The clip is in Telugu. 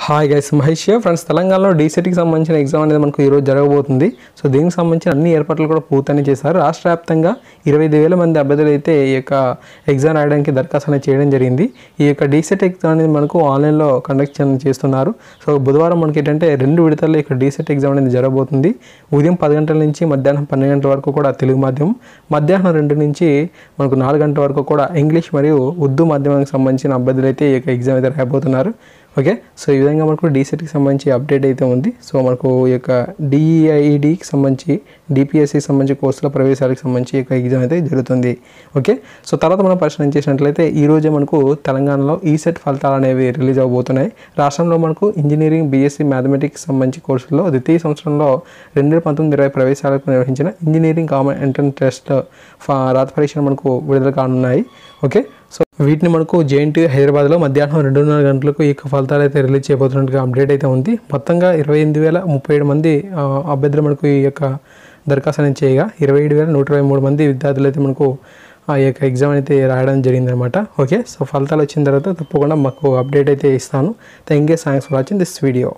Hi guys, Mahesh friends. తెలంగాణలో డీసెట్కి సంబంధించిన ఎగ్జామ్ అనేది మనకు ఈరోజు జరగబోతుంది. సో దీనికి సంబంధించిన అన్ని ఏర్పాట్లు కూడా పూర్తి చేశారు. రాష్ట్ర వ్యాప్తంగా 25,000 మంది అభ్యర్థులు అయితే ఈ యొక్క ఎగ్జామ్ రాయడానికి దరఖాస్తు అనేది చేయడం జరిగింది. ఈ యొక్క డీసెట్ ఎగ్జామ్ అనేది మనకు ఆన్లైన్లో కండక్ట్ చేస్తున్నారు. సో బుధవారం మనకి ఏంటంటే 2 విడతల్లో ఈ డీసెట్ ఎగ్జామ్ అనేది జరగబోతుంది. ఉదయం 10 గంటల నుంచి మధ్యాహ్నం 12 గంటల వరకు కూడా తెలుగు మాధ్యమం, మధ్యాహ్నం 2 నుంచి మనకు 4 గంటల వరకు కూడా ఇంగ్లీష్ మరియు ఉర్దూ మాధ్యమానికి సంబంధించిన అభ్యర్థులు అయితే ఈ యొక్క ఎగ్జామ్ అయితే రాయబోతున్నారు. ఓకే, సో ఈ విధంగా మనకు డీసెట్కి సంబంధించి అప్డేట్ అయితే ఉంది. సో మనకు ఈ యొక్క డిఈఐడికి సంబంధించి డిపిఎస్సికి సంబంధించి కోర్సుల ప్రవేశాలకు సంబంధించి ఈ యొక్క ఎగ్జామ్ అయితే జరుగుతుంది. ఓకే, సో తర్వాత మనం పరిశీలన చేసినట్లయితే ఈరోజే మనకు తెలంగాణలో ఈసెట్ ఫలితాలు అనేవి రిలీజ్ అవబోతున్నాయి. రాష్ట్రంలో మనకు ఇంజనీరింగ్, బీఎస్సీ మ్యాథమెటిక్స్ సంబంధించి కోర్సుల్లో ద్వితీయ సంవత్సరంలో 2019-20 ప్రవేశాలకు నిర్వహించిన ఇంజనీరింగ్ కామన్ ఎంట్రన్స్ టెస్ట్ రాత పరీక్షలు మనకు విడుదల కానున్నాయి. ఓకే, సో వీటిని మనకు జేఎన్టీయూ హైదరాబాద్లో మధ్యాహ్నం 2:30 గంటలకు ఈ ఫలితాలు అయితే రిలీజ్ చేయబోతున్నట్టుగా అప్డేట్ అయితే ఉంది. మొత్తంగా 28,037 మంది అభ్యర్థులు మనకు ఈ యొక్క దరఖాస్తు అనేది చేయగా 27,123 మంది విద్యార్థులు అయితే మనకు ఆ యొక్క ఎగ్జామ్ అయితే రాయడం జరిగిందనమాట. ఓకే, సో ఫలితాలు వచ్చిన తర్వాత తప్పకుండా మాకు అప్డేట్ అయితే ఇస్తాను. Thanks for watching this video.